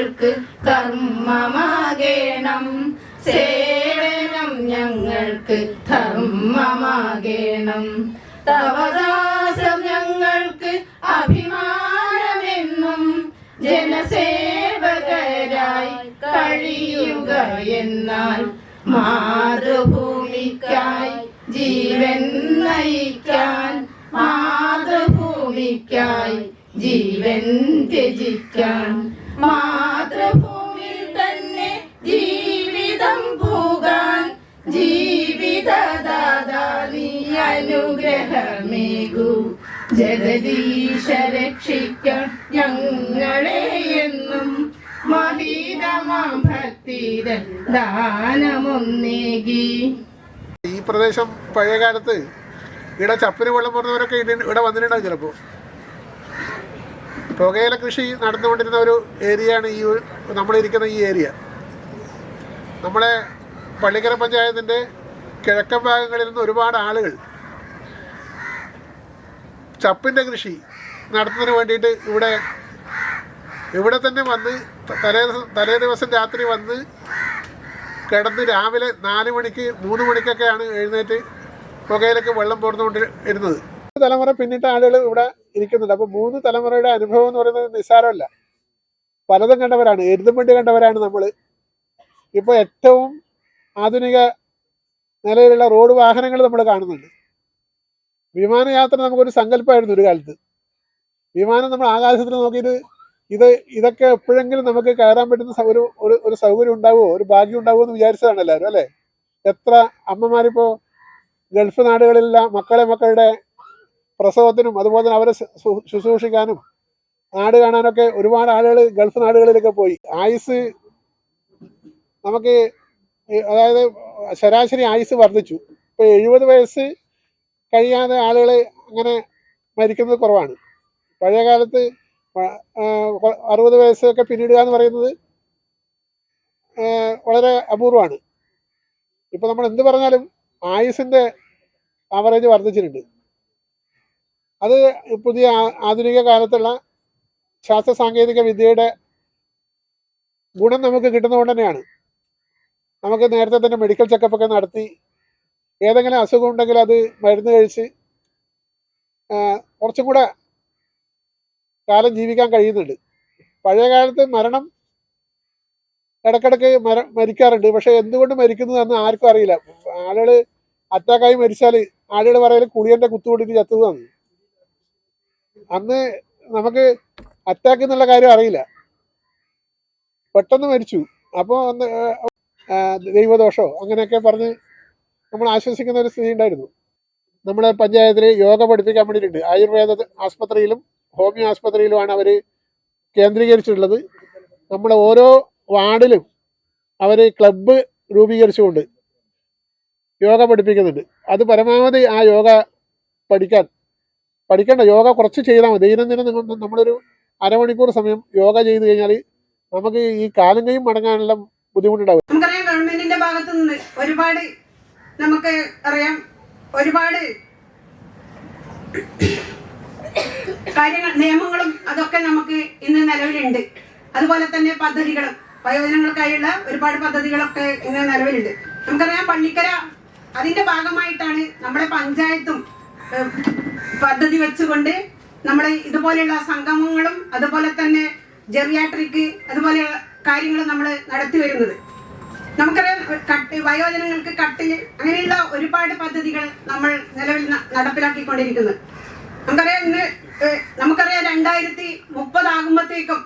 ഞങ്ങൾക്ക് കർമ്മമാകേണം. സേവനം ഞങ്ങൾക്ക് ധർമ്മമാകേണം. തവദാസം ഞങ്ങൾക്ക് അഭിമാനമെന്നും ജനസേവകരായി കഴിയുക എന്നാൽ മാതൃഭൂമിക്കായി ജീവൻ നയിക്കാൻ, മാതൃഭൂമിക്കായി ജീവൻ ത്യജിക്കാൻ, മാതൃഭൂമിയിൽ തന്നെ ജീവിതം പോകാൻ ജീവിതദാതാ നീ അനുഗ്രഹമേകൂ. ജഗദീശ രക്ഷിക്കാൻ ഞങ്ങളെ എന്നും മഹീതമാം ഭക്തിയുടെ ദാനമൊന്നേകി. ഈ പ്രദേശം പഴയകാലത്ത് ഇവിടെ ചപ്പിന് വെള്ളം പോകുന്നവരൊക്കെ ഇവിടെ വന്നിട്ടുണ്ടാവും. ചിലപ്പോൾ പുകയില കൃഷി നടന്നുകൊണ്ടിരുന്ന ഒരു ഏരിയയാണ് ഈ നമ്മളിരിക്കുന്ന ഈ ഏരിയ. നമ്മളെ പള്ളിക്കര പഞ്ചായത്തിൻ്റെ കിഴക്കൻ ഭാഗങ്ങളിൽ നിന്ന് ഒരുപാട് ആളുകൾ ചപ്പിൻ്റെ കൃഷി നടത്തുന്നതിന് വേണ്ടിയിട്ട് ഇവിടെ തന്നെ വന്ന് തലേ ദിവസം രാത്രി വന്ന് കിടന്ന് രാവിലെ 4 മണിക്ക് 3 മണിക്കൊക്കെയാണ് എഴുന്നേറ്റ് പുകയിലേക്ക് വെള്ളം പോർന്നുകൊണ്ട് ഇരുന്നത്. 3 തലമുറ പിന്നിട്ട ആളുകൾ ഇവിടെ ഇരിക്കുന്നുണ്ട്. അപ്പോൾ 3 തലമുറയുടെ അനുഭവം എന്ന് പറയുന്നത് നിസ്സാരമല്ല. പലതും കണ്ടവരാണ്, എരുതുംവണ്ടി കണ്ടവരാണ് നമ്മൾ. ഇപ്പോൾ ഏറ്റവും ആധുനിക നിലയിലുള്ള റോഡ് വാഹനങ്ങൾ നമ്മൾ കാണുന്നുണ്ട്. വിമാനയാത്ര നമുക്കൊരു സങ്കല്പമായിരുന്നു ഒരു കാലത്ത്. വിമാനം നമ്മൾ ആകാശത്തിൽ നോക്കിയിട്ട് ഇതൊക്കെ എപ്പോഴെങ്കിലും നമുക്ക് കയറാൻ പറ്റുന്ന ഒരു സൗകര്യം ഉണ്ടാവുമോ, ഒരു ഭാഗ്യം ഉണ്ടാവുമോ എന്ന് വിചാരിച്ചതാണ് എല്ലാവരും, അല്ലേ? എത്ര അമ്മമാരിപ്പോൾ ഗൾഫ് നാടുകളിലുള്ള മക്കളുടെ പ്രസവത്തിനും അതുപോലെ തന്നെ അവരെ ശുശ്രൂഷിക്കാനും നാട് കാണാനൊക്കെ ഒരുപാട് ആളുകൾ ഗൾഫ് നാടുകളിലൊക്കെ പോയി. ആയുസ് നമുക്ക്, അതായത് ശരാശരി ആയുസ് വർദ്ധിച്ചു. ഇപ്പോൾ 70 വയസ്സ് കഴിയാതെ ആളുകൾ അങ്ങനെ മരിക്കുന്നത് കുറവാണ്. പഴയ കാലത്ത് 60 വയസ്സൊക്കെ പിന്നിടുക എന്ന് പറയുന്നത് വളരെ അപൂർവമാണ്. ഇപ്പോൾ നമ്മൾ എന്ത് പറഞ്ഞാലും ആയുസിൻ്റെ ആവറേജ് വർദ്ധിച്ചിട്ടുണ്ട്. അത് പുതിയ ആധുനിക കാലത്തുള്ള ശാസ്ത്ര സാങ്കേതിക വിദ്യയുടെ ഗുണം നമുക്ക് കിട്ടുന്നതുകൊണ്ട് തന്നെയാണ്. നമുക്ക് നേരത്തെ തന്നെ മെഡിക്കൽ ചെക്കപ്പൊക്കെ നടത്തി ഏതെങ്കിലും അസുഖം ഉണ്ടെങ്കിൽ അത് മരുന്ന് കഴിച്ച് കുറച്ചും കൂടെ കാലം ജീവിക്കാൻ കഴിയുന്നുണ്ട്. പഴയ കാലത്ത് മരണം ഇടയ്ക്കിടയ്ക്ക് മരിക്കാറുണ്ട്. പക്ഷെ എന്തുകൊണ്ട് മരിക്കുന്നതെന്ന് ആർക്കും അറിയില്ല. ആളുകൾ അറ്റാക്കായി മരിച്ചാൽ ആളുകൾ പറയൽ കുളിയൻ്റെ കുത്തുകൊണ്ടിട്ട് ചത്തതാണ്. അന്ന് നമുക്ക് അറ്റാക്ക് എന്നുള്ള കാര്യം അറിയില്ല, പെട്ടെന്ന് മരിച്ചു. അപ്പോൾ ദൈവദോഷോ അങ്ങനെയൊക്കെ പറഞ്ഞ് നമ്മൾ ആശ്വസിക്കുന്ന ഒരു സ്ഥിതി ഉണ്ടായിരുന്നു. നമ്മുടെ പഞ്ചായത്തിൽ യോഗ പഠിപ്പിക്കാൻ വേണ്ടിയിട്ടുണ്ട്. ആയുർവേദ ആസ്പത്രിയിലും ഹോമിയോ ആസ്പത്രിയിലുമാണ് അവർ കേന്ദ്രീകരിച്ചിട്ടുള്ളത്. നമ്മുടെ ഓരോ വാർഡിലും അവർ ക്ലബ്ബ് രൂപീകരിച്ചുകൊണ്ട് യോഗ പഠിപ്പിക്കുന്നുണ്ട്. അത് പരമാവധി ആ യോഗ പഠിക്കേണ്ട യോഗ കുറച്ച് ചെയ്താൽ മതി. ദൈനംദിനം നമ്മളൊരു അരമണിക്കൂർ സമയം യോഗ ചെയ്ത് കഴിഞ്ഞാൽ നമുക്ക് ഈ കാലം കൈയും മടങ്ങാനുള്ള ബുദ്ധിമുട്ടുണ്ടാവും. നമുക്കറിയാം, ഗവൺമെന്റിന്റെ ഭാഗത്തു നിന്ന് ഒരുപാട് കാര്യങ്ങൾ, നിയമങ്ങളും അതൊക്കെ നമുക്ക് ഇന്ന് നിലവിലുണ്ട്. അതുപോലെ തന്നെ പദ്ധതികളും, വയോജനങ്ങൾക്കായുള്ള ഒരുപാട് പദ്ധതികളൊക്കെ ഇന്ന് നിലവിലുണ്ട്. നമുക്കറിയാം, പള്ളിക്കര അതിന്റെ ഭാഗമായിട്ടാണ് നമ്മുടെ പഞ്ചായത്തും പദ്ധതി വെച്ചുകൊണ്ട് നമ്മൾ ഇതുപോലെയുള്ള സംഗമങ്ങളും അതുപോലെ തന്നെ ജെറിയാട്രിക് അതുപോലെയുള്ള കാര്യങ്ങൾ നമ്മൾ നടത്തി വരുന്നത്. നമുക്കറിയാം, വയോജനങ്ങൾക്ക് കട്ടിൽ, അങ്ങനെയുള്ള ഒരുപാട് പദ്ധതികൾ നമ്മൾ നിലവിൽ നടപ്പിലാക്കിക്കൊണ്ടിരിക്കുന്നത്. നമുക്കറിയാം 2030 ആകുമ്പോഴത്തേക്കും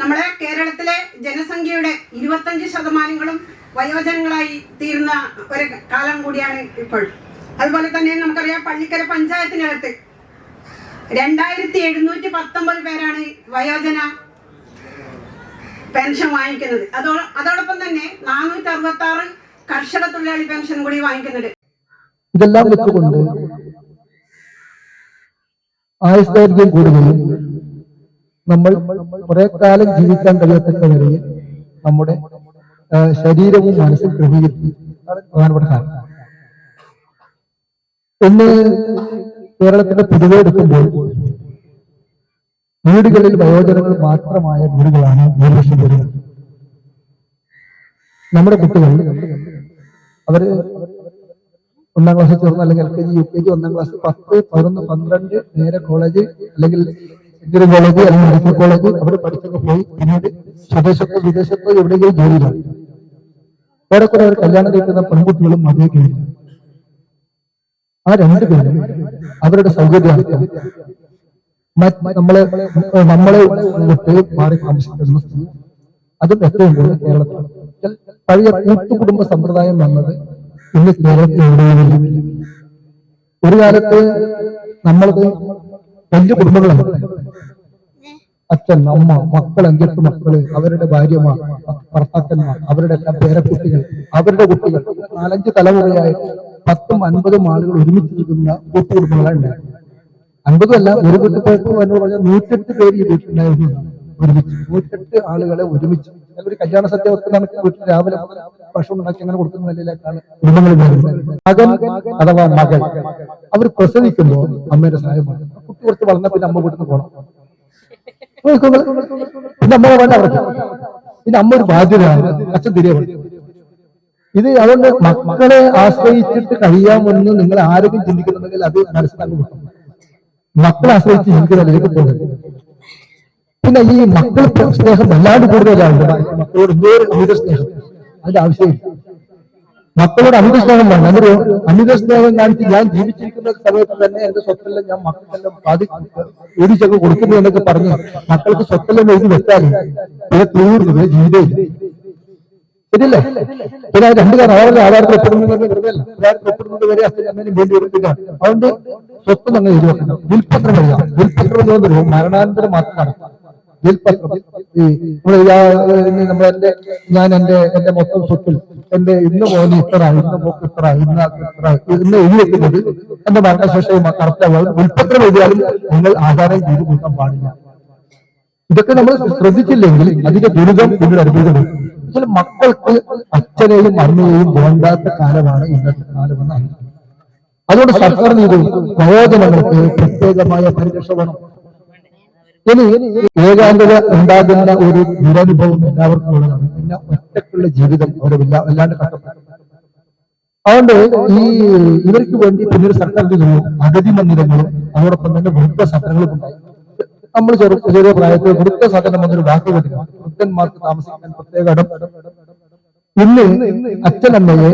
നമ്മളെ കേരളത്തിലെ ജനസംഖ്യയുടെ 25% വയോജനങ്ങളായി തീരുന്ന ഒരു കാലം കൂടിയാണ് ഇപ്പോൾ. അതുപോലെ തന്നെ നമുക്കറിയാം, പള്ളിക്കര പഞ്ചായത്തിനകത്ത് 2719 പേരാണ് വയോജന പെൻഷൻ വാങ്ങിക്കുന്നത്. അതോടൊപ്പം തന്നെ 466 കർഷക തൊഴിലാളി പെൻഷൻ കൂടി വാങ്ങിക്കുന്നുണ്ട്. ഇതെല്ലാം വെച്ചുകൊണ്ട് ആയുഷ്ദൈർഘ്യം കൂടുകയും നമ്മൾ കുറെ കാലം ജീവിക്കാൻ കഴിയത്തക്ക നിലയിൽ നമ്മുടെ ശരീരവും മനസ്സും ക്രമീകരിക്കും. പ്രധാനപ്പെട്ട കാരണം ഇന്ന് കേരളത്തിന്റെ പൊതുവെ എടുക്കുമ്പോൾ വീടുകളിൽ വയോജനങ്ങൾ മാത്രമായ വീടുകളാണ് ഭൂരിപക്ഷം വരുന്നത്. നമ്മുടെ കുട്ടികൾ അവര് 1ാം ക്ലാസ്സിൽ ചേർന്ന് അല്ലെങ്കിൽ LKG UKG 1ാം ക്ലാസ് 10, 11, 12 നേരെ കോളേജ് അല്ലെങ്കിൽ എഞ്ചിനീയറിംഗ് കോളേജ് അല്ലെങ്കിൽ മെഡിക്കൽ കോളേജ് അവർ പഠിച്ചൊക്കെ പോയി പിന്നീട് സ്വദേശത്തോ വിദേശത്തോ എവിടെയെങ്കിലും ജോലിയിലാണ്. അവിടെ കൂടെ അവർ കല്യാണം കഴിക്കുന്ന പെൺകുട്ടികളും അതേ കഴിയും. ആ രണ്ടുപേരും അവരുടെ സൗകര്യാർത്ഥം നമ്മളെ വിട്ട് മാറി താമസിക്കുന്ന സ്ഥിതി അതും എത്രയും കൂടുതൽ കേരളത്തിലാണ്. പഴയ കൂട്ടുകുടുംബ സമ്പ്രദായം വന്നത് ഇന്ന് കേരളത്തിൽ എവിടെയും ഒരു കാലത്ത് നമ്മളത് വലിയ കുടുംബങ്ങളാണ്. അച്ഛൻ, അമ്മ, മക്കൾ, 5-8 മക്കള്, അവരുടെ ഭാര്യമാർ, ഭർത്താക്കന്മാർ, അവരുടെ എല്ലാം പേരക്കുട്ടികൾ, അവരുടെ കുട്ടികൾ, 4-5 തലമുറയായിട്ട് 10ഉം 50ഉം ആളുകൾ ഒരുമിച്ചിരിക്കുന്ന കൂട്ടുകുടുംബങ്ങളാണ്. 50 അല്ല, ഒരു വീട്ടിൽ എന്ന് പറഞ്ഞാൽ 108 പേര് ഈ വീട്ടിലുണ്ടായിരുന്നു. ഒരുമിച്ച് 108 ആളുകളെ ഒരുമിച്ച് ഒരു കല്യാണ സദ്യ വെക്കുന്ന വീട്ടിൽ രാവിലെ ഭക്ഷണം ഉണ്ടാക്കി അങ്ങനെ കൊടുക്കുന്ന നിലയിലേക്കാണ് കുടുംബങ്ങളിൽ വരുന്നത്. മകൻ അഥവാ മകൾ അവർ പ്രസവിക്കുമ്പോൾ അമ്മയുടെ സഹായമാണ്. കുട്ടി കുറച്ച് വളർന്ന പിന്നെ അമ്മ വീട്ടിൽ പോകണം. പിന്നെ അമ്മ വേണ്ട അവർക്ക്. പിന്നെ അമ്മ ഒരു ബാധ്യതയാണ്, അച്ഛൻ തിരികെ വരും. ഇത് അതുകൊണ്ട് മക്കളെ ആശ്രയിച്ചിട്ട് കഴിയാമെന്ന് നിങ്ങൾ ആരെങ്കിലും ചിന്തിക്കുന്നുണ്ടെങ്കിൽ അത് മനസ്സിലാക്കി കിട്ടും. മക്കളെ ആശ്രയിച്ച് ജീവിക്കുന്നതിലേക്ക് പോകുന്നത്. പിന്നെ ഈ മക്കൾ സ്നേഹം വല്ലാണ്ട് കൂടുതലാണ്. മക്കളോട് എന്തോരം അമിത സ്നേഹം, അതിന്റെ ആവശ്യമില്ല. മക്കളോട് അമിത സ്നേഹം വേണം. അതൊരു അമിത സ്നേഹം കാണിച്ച് ഞാൻ ജീവിച്ചിരിക്കുന്ന സമയത്ത് തന്നെ എന്റെ സ്വത്തെല്ലാം ഞാൻ മക്കൾക്കെല്ലാം എഴുതിച്ചൊക്കെ കൊടുക്കുന്നു എന്നൊക്കെ പറഞ്ഞ് മക്കൾക്ക് സ്വത്തെല്ലാം എഴുതി വെച്ചാൽ പിന്നെ തീർന്നത് ജീവിതമില്ല. ശരിയല്ലേ? പിന്നെ 2 കാരണം അവരുടെ ആധാരത്തിൽ ഒപ്പിടുന്നത് വെറുതെയല്ല. ആധാരത്തിൽ ഒപ്പിടുന്നത് വരെ അച്ഛനും അമ്മേനും വേണ്ടി വരുത്തില്ല. അതുകൊണ്ട് സ്വത്ത് നമ്മൾ എഴുതി വെക്കണം. വിൽപ്പത്രം എഴുതാം. വിൽപ്പത്രം എന്ന് പറഞ്ഞാൽ മരണാനന്തരം മാത്രം നടത്താം. വിൽപ്പത്രം ഞാൻ എന്റെ മൊത്തം സ്വത്തിൽ എന്റെ ഇന്ന് മോന് ഇത്ര, ഇന്ന് മോക്ക് ഇത്ര, ഇന്ന് എഴുതി വെക്കുന്നത് എന്റെ മരണശേഷം കറക്റ്റാവും. വിൽപ്പത്രം എഴുതിയാലും നിങ്ങൾ ആധാരം ചെയ്ത് കൂട്ടാൻ പാടില്ല. ഇതൊക്കെ നമ്മൾ ശ്രദ്ധിച്ചില്ലെങ്കിൽ അതിന്റെ ദുരിതം പിന്നീട് അനുഭവിക്കുന്നത്. ചില മക്കൾക്ക് അച്ഛനെയും അമ്മയെയും വേണ്ടാത്ത കാലമാണ് ഇന്നത്തെ കാലമെന്നാണ്. അതുകൊണ്ട് സർക്കാർ ഇത് വയോജനങ്ങൾക്ക് പ്രത്യേകമായ പരിരക്ഷ വേണം. ഇനി ഏകാന്തത ഉണ്ടാകുന്ന ഒരു ദുരനുഭവം എല്ലാവർക്കും ഉള്ളതാണ്. പിന്നെ ഒറ്റക്കുള്ള ജീവിതം അവരെ വല്ലാണ്ട് കഷ്ടപ്പെട്ടു. അതുകൊണ്ട് ഇവർക്ക് വേണ്ടി പിന്നീട് സർക്കാർ അഗതി മന്ദിരങ്ങളും അതോടൊപ്പം തന്നെ വൃദ്ധസദനങ്ങളും ഉണ്ടായി. നമ്മൾ ചെറിയ പ്രായത്തിൽ വൃദ്ധസദനം എന്നൊരു വാക്ക് കേട്ടില്ല. വൃദ്ധന്മാർക്ക് താമസിക്കാൻ പ്രത്യേക ഇടം. ഇന്ന് അച്ഛനമ്മയെ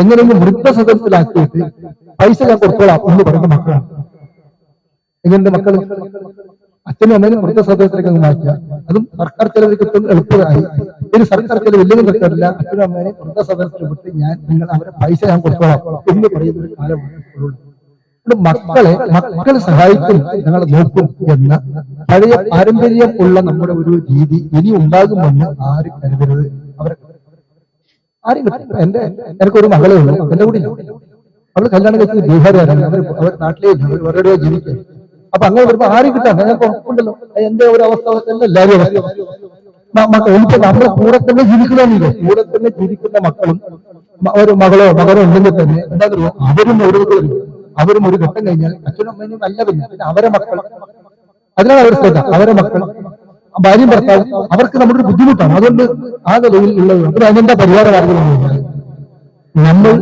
എങ്ങനെയെങ്കിലും വൃദ്ധസദനത്തിലാക്കിയിട്ട് പൈസ ഞാൻ കൊടുത്തോളാം എന്ന് പറയുന്ന മക്കളാണ്. എങ്ങനെ മക്കൾ അച്ഛനും അമ്മേനും വൃദ്ധസദനത്തിലേക്ക് അങ്ങ് മാറ്റുക. അതും സർക്കാർ ചെലവിൽ കിട്ടുന്ന എളുപ്പമായി. ഇനി സർക്കാർ ചെലവ് ഇല്ലെങ്കിലും കിട്ടാറില്ല. അച്ഛനും അമ്മേനെ വൃദ്ധസദനത്തിൽ വിട്ട് ഞാൻ അവരെ പൈസ ഞാൻ കൊടുത്തോളാം എന്ന് പറയുന്ന ഒരു കാലമാണ് ഇപ്പോഴുള്ളത്. മക്കളെ സഹായിക്കും, ഞങ്ങളെ നോക്കും എന്ന പഴയ പാരമ്പര്യം ഉള്ള നമ്മുടെ ഒരു രീതി ഇനി ഉണ്ടാകുമെന്ന് ആരും കരുതരുത്. ആരും എനിക്കൊരു മകളേ ഉള്ളൂ, എന്റെ കൂടി അവള് കല്യാണം കഴിച്ചത് ബീഹാറുകാരാണ്. അവർ നാട്ടിലേ അവരുടെ ജീവിക്കുക. അപ്പൊ അങ്ങനെ വരുമ്പോ ആരും കിട്ടാൻ ഞങ്ങൾക്ക് ഉറപ്പുണ്ടല്ലോ. എന്റെ ഒരു അവസ്ഥ എല്ലാവരും എനിക്ക് നമ്മുടെ കൂടെ തന്നെ ജീവിക്കുന്നതാണല്ലോ. കൂടെ തന്നെ ജീവിക്കുന്ന മക്കളും ഒരു മകളോ മകനോ ഉണ്ടെങ്കിൽ തന്നെ എന്താ പറയുക, അവരും ഒരു ഘട്ടം കഴിഞ്ഞാൽ അച്ഛനും അമ്മേനും അല്ല പിന്നെ അവരെ മക്കൾ. അതിനാണ് അവർ ശ്രദ്ധ. അവരെ മക്കൾ, ഭാര്യയും ഭർത്താവും അവർക്ക് നമ്മുടെ ഒരു ബുദ്ധിമുട്ടാണ്. അതുകൊണ്ട് ആ നിലയിൽ ഉള്ളത് അതിനെന്താ പരിഹാര മാർഗം? നമ്മൾ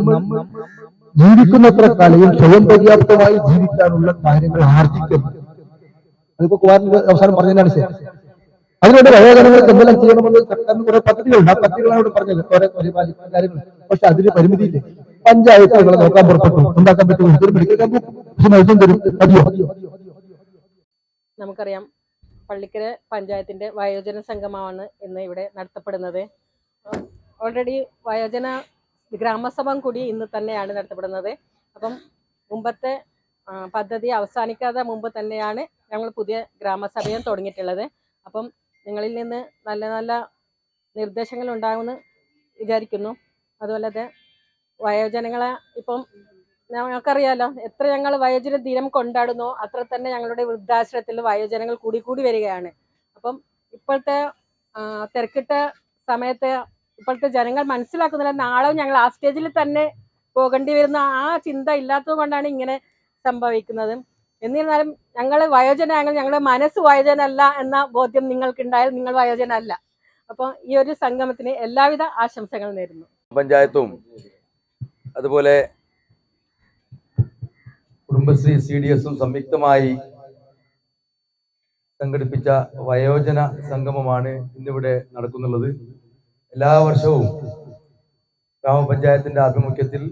ജീവിക്കുന്നത്ര കാലവും സ്വയം പര്യാപ്തമായി ജീവിക്കാനുള്ള കാര്യങ്ങൾ ആർജിക്കുന്നു. അതിപ്പോ കുമാരൻ അവസാനം പറഞ്ഞതിനാണ് ശരി. അതിനുവേണ്ടി വയോജനങ്ങൾക്ക് എന്തെല്ലാം ചെയ്യണമെന്ന് സർക്കാരിന് കുറെ പദ്ധതികളുണ്ട്. ആ പദ്ധതികളാണ് ഇവിടെ പറഞ്ഞത്, കുറെ പരിപാലിക്കുന്ന കാര്യങ്ങൾ. പക്ഷെ അതിന് പരിമിതിയില്ലേ. പഞ്ചായത്തുകളെ നോക്കാൻ പുറപ്പെട്ടു, ഉണ്ടാക്കാൻ പറ്റും. നമുക്കറിയാം, പള്ളിക്കര പഞ്ചായത്തിന്റെ വയോജന സംഗമമാണ് ഇന്ന് ഇവിടെ നടത്തപ്പെടുന്നത്. ഓൾറെഡി വയോജന ഗ്രാമസഭ കൂടി ഇന്ന് തന്നെയാണ് നടത്തപ്പെടുന്നത്. അപ്പം മുമ്പത്തെ പദ്ധതി അവസാനിക്കാതെ മുമ്പ് തന്നെയാണ് ഞങ്ങൾ പുതിയ ഗ്രാമസഭയും തുടങ്ങിയിട്ടുള്ളത്. അപ്പം നിങ്ങളിൽ നിന്ന് നല്ല നല്ല നിർദ്ദേശങ്ങൾ ഉണ്ടാകുമെന്ന് വിചാരിക്കുന്നു. അതുപോലെ തന്നെ വയോജനങ്ങളെ ഇപ്പം ഞങ്ങൾക്കറിയാലോ, എത്ര ഞങ്ങൾ വയോജന ദിനം കൊണ്ടാടുന്നോ അത്ര തന്നെ ഞങ്ങളുടെ വൃദ്ധാശ്രമത്തിൽ വയോജനങ്ങൾ കൂടി വരികയാണ്. അപ്പം ഇപ്പോഴത്തെ തിരക്കിട്ട സമയത്ത് ഇപ്പോഴത്തെ ജനങ്ങൾ മനസ്സിലാക്കുന്നില്ല, നാളെ ഞങ്ങൾ ആ സ്റ്റേജിൽ തന്നെ പോകേണ്ടി വരുന്ന ആ ചിന്ത ഇല്ലാത്തത് കൊണ്ടാണ് ഇങ്ങനെ സംഭവിക്കുന്നത്. എന്നിരുന്നാലും ഞങ്ങൾ വയോജനാംഗങ്ങൾ, ഞങ്ങളുടെ മനസ്സ് വയോജനല്ല എന്ന ബോധ്യം നിങ്ങൾക്കുണ്ടായാൽ നിങ്ങൾ വയോജനല്ല. അപ്പോൾ ഈ ഒരു സംഗമത്തിന് എല്ലാവിധ ആശംസകൾ നേരുന്നു. പഞ്ചായത്തും അതുപോലെ കുടുംബശ്രീ CDSഉം സംയുക്തമായി സംഘടിപ്പിച്ച വയോജന സംഗമമാണ് ഇന്നിവിടെ നടക്കുന്നുള്ളത്. എല്ലാ വർഷവും ഗ്രാമപഞ്ചായത്തിന്റെ ആഭിമുഖ്യത്തിൽ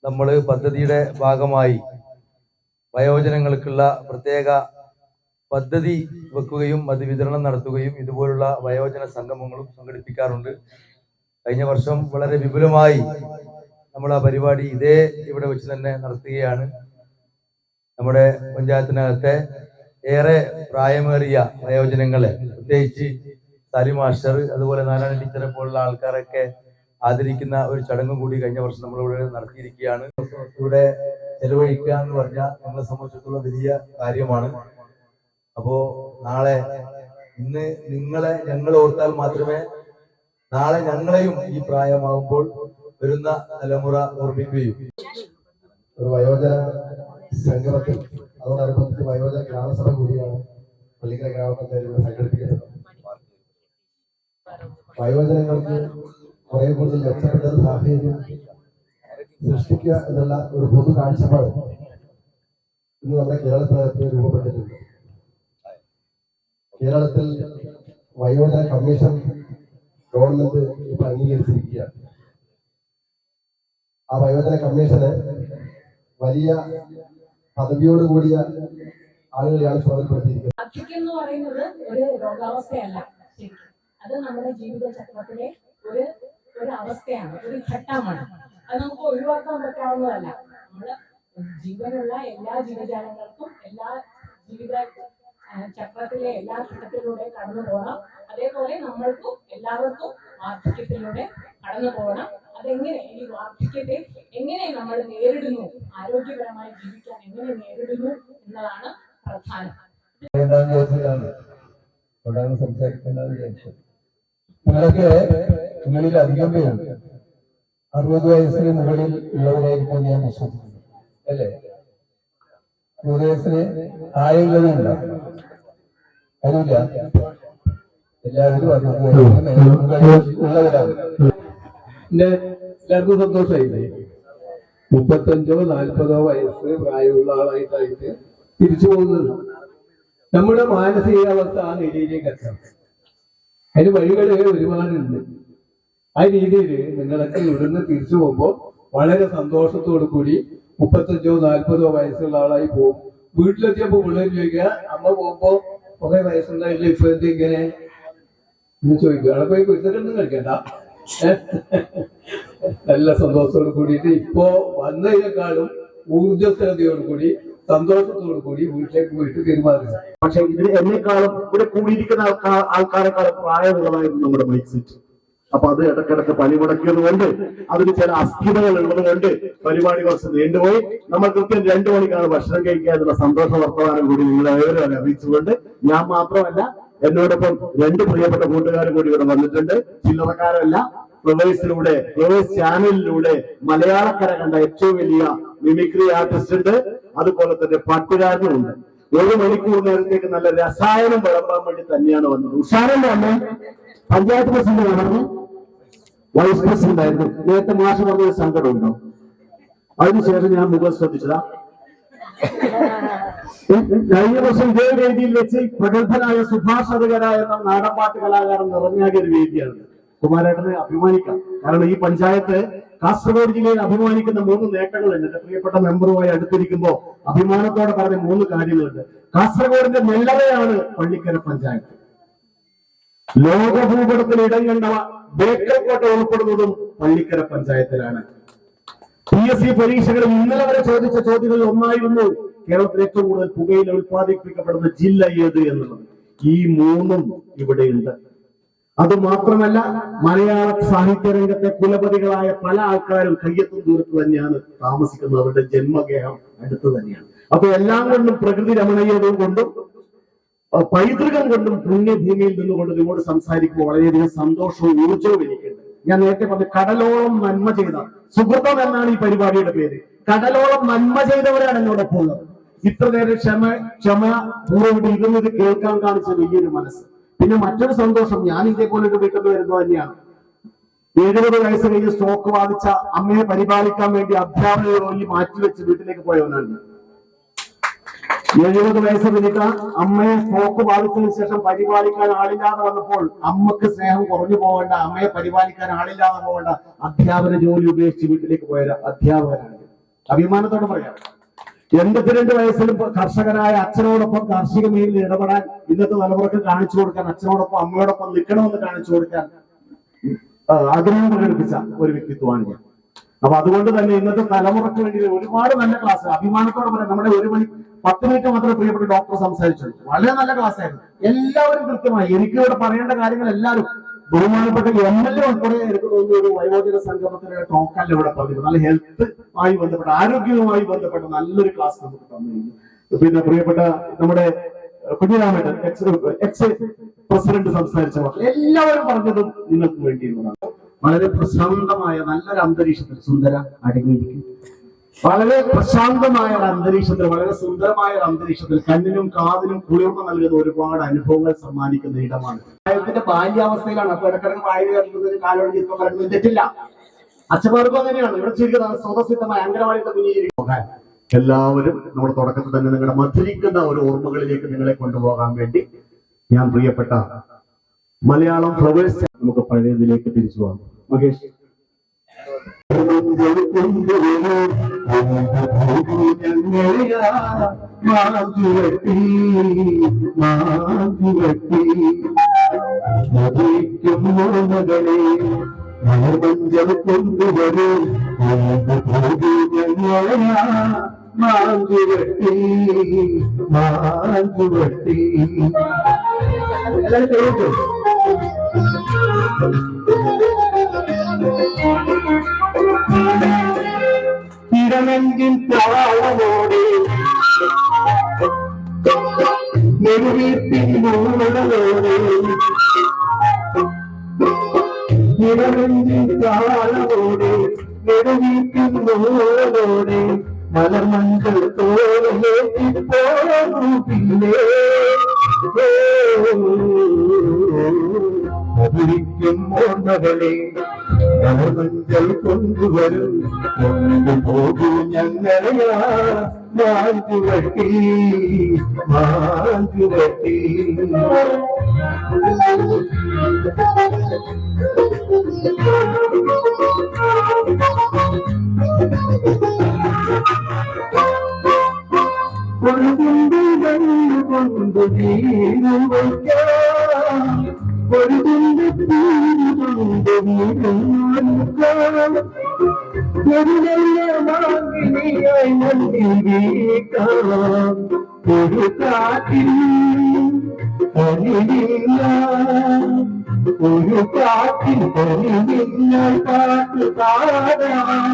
നമ്മൾ പദ്ധതിയുടെ ഭാഗമായി വയോജനങ്ങൾക്കുള്ള പ്രത്യേക പദ്ധതി വെക്കുകയും അത് വിതരണം നടത്തുകയും ഇതുപോലുള്ള വയോജന സംഗമങ്ങളും സംഘടിപ്പിക്കാറുണ്ട്. കഴിഞ്ഞ വർഷം വളരെ വിപുലമായി നമ്മൾ ആ പരിപാടി ഇവിടെ വെച്ച് തന്നെ നടത്തുകയാണ്. നമ്മുടെ പഞ്ചായത്തിനകത്തെ ഏറെ പ്രായമേറിയ വയോജനങ്ങളെ, പ്രത്യേകിച്ച് സാലി മാസ്റ്റർ അതുപോലെ നാരായണ ടീച്ചറെ പോലുള്ള ആൾക്കാരൊക്കെ ആദരിക്കുന്ന ഒരു ചടങ്ങ് കൂടി കഴിഞ്ഞ വർഷം നമ്മളിവിടെ നടത്തിയിരിക്കുകയാണ്. ഇവിടെ ചെലവഴിക്കുക എന്ന് പറഞ്ഞാൽ നമ്മളെ സംബന്ധിച്ചിടത്തോളം വലിയ കാര്യമാണ്. അപ്പോ നാളെ ഇന്ന് നിങ്ങളെ ഞങ്ങൾ ഓർത്താൽ മാത്രമേ നാളെ ഞങ്ങളെയും ഈ പ്രായമാകുമ്പോൾ വരുന്ന തലമുറ ഓർമ്മിക്കുകയും. ഒരു വയോജന സംഗമത്തിൽ അതോടനുബന്ധിച്ച് വയോജന ഗ്രാമസഭ കൂടിയാണ് പള്ളിക്കര ഗ്രാമപഞ്ചായത്ത് സംഘടിപ്പിക്കുന്നത്. വയോജനങ്ങൾക്ക് കുറെ കൂടുതൽ മെച്ചപ്പെട്ട സാഹചര്യം സൃഷ്ടിക്കുക എന്നുള്ള ഒരു പൊതു കാഴ്ചപ്പാട് ഇന്ന് നമ്മുടെ കേരളത്തിനകത്ത് രൂപപ്പെട്ടിട്ടുണ്ട്. കേരളത്തിൽ വയോജന കമ്മീഷൻ ഗവൺമെന്റ് ഇപ്പൊ അംഗീകരിച്ചിരിക്കുകയാണ്. ആ വയോജന കമ്മീഷന് വലിയ പദവിയോട് കൂടിയ ആളുകളെയാണ് ചുമതലപ്പെടുത്തിയിരിക്കുന്നത്. വാർദ്ധക്യം എന്ന് പറയുന്നത് ഒരു രോഗാവസ്ഥയല്ല, ശരിക്കും അത് നമ്മുടെ ജീവിത ചക്രത്തിലെ ഒരു അവസ്ഥയാണ്, ഒരു ഘട്ടമാണ്. അത് നമുക്ക് ഒഴിവാക്കാൻ പറ്റാവുന്നതല്ല. നമ്മള് ജീവനുള്ള എല്ലാ ജീവജാലങ്ങൾക്കും എല്ലാ ജീവിത ചക്രത്തിലെ എല്ലാ ഘട്ടത്തിലൂടെ കടന്നു പോകണം. അതേപോലെ നമ്മൾക്കും എല്ലാവർക്കും വാർദ്ധക്യത്തിലൂടെ കടന്നു പോകണം. അതെങ്ങനെ, ഈ വാർദ്ധക്യത്തെ എങ്ങനെ നമ്മൾ നേരിടുന്നു, ആരോഗ്യപരമായി ജീവിക്കാൻ എങ്ങനെ നേരിടുന്നു എന്നതാണ് പ്രധാനം. സംസാരിക്കേണ്ടത് വിചാരിച്ചു. നിങ്ങളിൽ അധികം പേരും 60 വയസ്സിന് മുകളിൽ ഉള്ളവരായിരിക്കും ഞാൻ വിശ്വസിക്കുന്നു, അല്ലേ? 60 വയസ്സിന് താഴെയുള്ളതുണ്ട്, അതില്ല. എല്ലാവരും 60 വയസ്സിന് ഉള്ളവരാണ്. എല്ലാവർക്കും സന്തോഷമായില്ലേ? 35-40 വയസ്സ് പ്രായമുള്ള ആളായിട്ടായിട്ട് തിരിച്ചു പോകുന്നത്. നമ്മുടെ മാനസികാവസ്ഥ ആ നിലയിലേക്ക് എത്തണം. അതിന് വഴികൾ ഒരുപാടുണ്ട്. ആ രീതിയിൽ നിങ്ങളൊക്കെ ഇവിടുന്ന് തിരിച്ചു പോകുമ്പോൾ വളരെ സന്തോഷത്തോടു കൂടി 35-40 വയസ്സുള്ള ആളായി പോകും. വീട്ടിലെത്തിയപ്പോ പിള്ളേർ ചോദിക്കുക, അമ്മ പോകുമ്പോ കുറെ വയസ്സുണ്ടായില്ല, ഇപ്പൊ എന്ത് ഇങ്ങനെ എന്ന് ചോദിക്കുക. അവിടെ പോയി കുറിച്ചിട്ടൊന്നും കളിക്കണ്ട. നല്ല സന്തോഷത്തോടു കൂടിയിട്ട് ഇപ്പോ വന്നതിനേക്കാളും ഊർജ്ജസ്വലതയോടു കൂടി സന്തോഷത്തോടു കൂടി വീട്ടിലേക്ക് പോയിട്ട് തീരുമാനിച്ചു. പക്ഷെ ഇതിന് എന്നെക്കാളും ഇവിടെ കൂടിയിരിക്കുന്ന ആൾക്കാരെക്കാളും പ്രായമുള്ളതായിരുന്നു നമ്മുടെ മൈക്ക് സെറ്റ്. അപ്പൊ അത് ഇടക്കിടക്ക് പണിമുടക്കിയതുകൊണ്ട് അതിന് ചില അസ്ഥിതകൾ ഉള്ളതുകൊണ്ട് പരിപാടി കുറച്ച് നീണ്ടുപോയി. നമ്മൾ കൃത്യം 2 മണിക്കാണ് ഭക്ഷണം കഴിക്കാനുള്ള സന്തോഷ വർത്തമാനം കൂടി നിങ്ങളെ ഏവരും അറിയിച്ചുകൊണ്ട് ഞാൻ മാത്രമല്ല, എന്നോടൊപ്പം 2 പ്രിയപ്പെട്ട കൂട്ടുകാരും കൂടി ഇവിടെ വന്നിട്ടുണ്ട്. ചില്ലറക്കാരല്ല, ഫ്ലവേഴ്സ് ചാനലിലൂടെ മലയാളക്കര കണ്ട ഏറ്റവും വലിയ മിമിക്രി ആർട്ടിസ്റ്റ് ഉണ്ട്. അതുപോലെ തന്നെ പാട്ടുകാരനുമുണ്ട്. 1 മണിക്കൂർ നേരത്തേക്ക് നല്ല രസായനം വിളമ്പാൻ വേണ്ടി തന്നെയാണ് വന്നത്. ഉഷാറന്റെ അമ്മ പഞ്ചായത്ത് പ്രസിഡന്റ് നടന്നു, വൈസ് പ്രസിഡന്റ് ആയിരുന്നു. നേരത്തെ മാഷ് പറഞ്ഞൊരു സങ്കടം ഉണ്ടോ? അതിനുശേഷം ഞാൻ മുഖം ശ്രദ്ധിച്ചതാ. കഴിഞ്ഞ വർഷം ഇതേ വേദിയിൽ വെച്ച് പ്രഗത്ഭനായ സുഭാഷകരായ നാടൻപാട്ട് കലാകാരൻ നിറഞ്ഞാകിയ ഒരു വേദിയാണ്. കുമാരേട്ടനെ അഭിമാനിക്കാം. കാരണം ഈ പഞ്ചായത്ത് കാസർഗോഡ് ജില്ലയിൽ അഭിമാനിക്കുന്ന 3 നേട്ടങ്ങളുണ്ട്. എന്റെ പ്രിയപ്പെട്ട മെമ്പറുമായി അടുത്തിരിക്കുമ്പോൾ അഭിമാനത്തോടെ പറഞ്ഞ 3 കാര്യങ്ങളുണ്ട്. കാസർഗോഡിന്റെ നെല്ലറയാണ് പള്ളിക്കര പഞ്ചായത്ത്. ലോകഭൂപടത്തിൽ ഇടം കണ്ട ബേക്കൽ കോട്ട ഉൾപ്പെടുന്നതും പള്ളിക്കര പഞ്ചായത്തിലാണ്. PSC പരീക്ഷകളിൽ ഇന്നലെ വരെ ചോദിച്ച ചോദ്യങ്ങളിൽ ഒന്നായിരുന്നു കേരളത്തിൽ ഏറ്റവും കൂടുതൽ പുകയില ഉത്പാദിപ്പിക്കപ്പെടുന്ന ജില്ല ഏത് എന്നുള്ളത്. ഈ 3ഉം ഇവിടെയുണ്ട്. അത് മാത്രമല്ല, മലയാള സാഹിത്യ രംഗത്തെ കുലപതികളായ പല ആൾക്കാരും കയ്യെത്തും ദൂരത്ത് തന്നെയാണ് താമസിക്കുന്നത്. അവരുടെ ജന്മഗേഹം അടുത്ത് തന്നെയാണ്. അപ്പൊ എല്ലാം കൊണ്ടും പ്രകൃതി രമണീയതയും കൊണ്ടും പൈതൃകം കൊണ്ടും പുണ്യഭൂമിയിൽ നിന്നുകൊണ്ട് നിങ്ങളോട് സംസാരിക്കുമ്പോൾ വളരെയധികം സന്തോഷവും ഊർജ്ജവും എനിക്കുണ്ട്. ഞാൻ നേരത്തെ പറഞ്ഞു, കടലോളം നന്മ ചെയ്ത സുഹൃത്തം എന്നാണ് ഈ പരിപാടിയുടെ പേര്. കടലോളം നന്മ ചെയ്തവരാണ് എന്നോടൊപ്പം ഉള്ളത്. ഇത്ര നേരം ക്ഷമപൂർവ്വം ഇരുന്നത് കേൾക്കാൻ കാണിച്ച വലിയൊരു മനസ്സ്. പിന്നെ മറ്റൊരു സന്തോഷം, ഞാൻ ഇതേപോലെ ഒരു വീട്ടിൽ നിന്ന് വരുന്നത് തന്നെയാണ്. 70 വയസ്സ് കഴിഞ്ഞ് സ്ട്രോക്ക് ബാധിച്ച അമ്മയെ പരിപാലിക്കാൻ വേണ്ടി അധ്യാപന ജോലി മാറ്റിവെച്ച് വീട്ടിലേക്ക് പോയവനാണ്. 70 വയസ്സ് പിന്നിട്ട് അമ്മയെ സ്ട്രോക്ക് ബാധിച്ചതിന് ശേഷം പരിപാലിക്കാൻ ആളില്ലാതെ വന്നപ്പോൾ അമ്മക്ക് സ്നേഹം കുറഞ്ഞു പോകേണ്ട, അമ്മയെ പരിപാലിക്കാൻ ആളില്ലാതെ പോകേണ്ട, അധ്യാപന ജോലി ഉപേക്ഷിച്ച് വീട്ടിലേക്ക് പോയ അധ്യാപകനാണ്. അഭിമാനത്തോടെ പറയാം. 82 വയസ്സിലും കർഷകനായ അച്ഛനോടൊപ്പം കാർഷിക മേഖലയിൽ ഇടപെടാൻ ഇന്നത്തെ തലമുറക്ക് കാണിച്ചു കൊടുക്കാൻ, അച്ഛനോടൊപ്പം അമ്മയോടൊപ്പം നിൽക്കണമെന്ന് കാണിച്ചു കൊടുക്കാൻ ആഗ്രഹം പ്രകടിപ്പിച്ച ഒരു വ്യക്തിത്വമാണ് ഞാൻ. അപ്പൊ അതുകൊണ്ട് തന്നെ ഇന്നത്തെ തലമുറക്ക് വേണ്ടി ഒരുപാട് നല്ല ക്ലാസ്, അഭിമാനത്തോടെ പറയാം. നമ്മുടെ 1 മണി 10 മിനിറ്റ് മാത്രമേ പ്രിയപ്പെട്ട ഡോക്ടർ സംസാരിച്ചുള്ളൂ. വളരെ നല്ല ക്ലാസ് ആയിരുന്നു. എല്ലാവരും കൃത്യമായി എനിക്ക് ഇവിടെ പറയേണ്ട കാര്യങ്ങൾ എല്ലാവരും ബഹുമാനപ്പെട്ട MLA ഉൾപ്പെടെ എനിക്ക് തോന്നുന്ന ഒരു വയോജന സംഗമത്തിലെ ടോക്കല്ല ഇവിടെ പറഞ്ഞത്. നല്ല ഹെൽത്തുമായി ബന്ധപ്പെട്ട, ആരോഗ്യവുമായി ബന്ധപ്പെട്ട നല്ലൊരു ക്ലാസ് നമുക്ക് തന്നിരുന്നു. പിന്നെ പ്രിയപ്പെട്ട നമ്മുടെ കുഞ്ഞിരാമേട്ടൻ എക്സ് പ്രസിഡന്റ് സംസാരിച്ച എല്ലാവരും പറഞ്ഞതും നിങ്ങൾക്ക് വേണ്ടിയുള്ളതാണ്. വളരെ പ്രശാന്തമായ നല്ലൊരു അന്തരീക്ഷത്തിൽ സുന്ദര അടങ്ങിയിരിക്കും. വളരെ പ്രശാന്തമായ ഒരു അന്തരീക്ഷത്തിൽ, വളരെ സുന്ദരമായ ഒരു അന്തരീക്ഷത്തിൽ കണ്ണിനും കാതിനും കുളിർമ നൽകുന്ന ഒരുപാട് അനുഭവങ്ങൾ സമ്മാനിക്കുന്ന ഇടമാണ്. പ്രായത്തിന്റെ ബാല്യാവസ്ഥയിലാണ്. അപ്പൊ ഇടക്കിടക്ക് വായന കേൾക്കുന്നതിന് കാലോട് ചിത്രം പറയുന്നത് തെറ്റില്ല. അച്ഛന്മാർക്കും അങ്ങനെയാണ്. ഇവിടെ ചിരിക്കുന്ന സ്വതസിദ്ധമായ അംഗനവാടിയുടെ കുഞ്ഞിരി പോകാൻ എല്ലാവരും നമ്മുടെ തുടക്കത്തിൽ തന്നെ നിങ്ങളുടെ മധുരിക്കുന്ന ഒരു ഓർമ്മകളിലേക്ക് നിങ്ങളെ കൊണ്ടുപോകാൻ വേണ്ടി ഞാൻ പ്രിയപ്പെട്ട മലയാളം ഫ്ലവേഴ്സ് നമുക്ക് പഴയതിലേക്ക് തിരിച്ചു പോകാം. മഹേഷ് മഴമഞ്ചൽ കൊണ്ടുവരും മാഞ്ചുവട്ടി മാഞ്ചുവട്ടി എല്ലാവരും കേൾക്കും. ഇടമെങ്കിൽ താളമോടെ നെടുവീട്ടിൻ മൂടലോടെ ഇടമെങ്കിൽ താളമോടെ നെടുവീട്ടിൻ മൂടലോടെ മലമഞ്ചൽ തോന്നിപ്പോയില്ലേ മധുരിക്കും ഓർമ്മകളെ മലമഞ്ചൽ കൊണ്ടുവരും കൊണ്ടുപോകൂ ഞങ്ങളെയാ മാഞ്ചുവട്ടി മാഞ്ചുവട്ടി. കൊണ്ട് വീരും വയ്ക്കാം, ഒരു കൊണ്ട് തീരുകൊണ്ട് വീരും ഒരു നല്ല മാങ്ങിനിയായി മണ്ണിലേക്കാം. ഒരു കാറ്റിൽ പനിയില്ല, ഒരു കാറ്റിൽ പനിയില്ല, കാറ്റു പാടാം.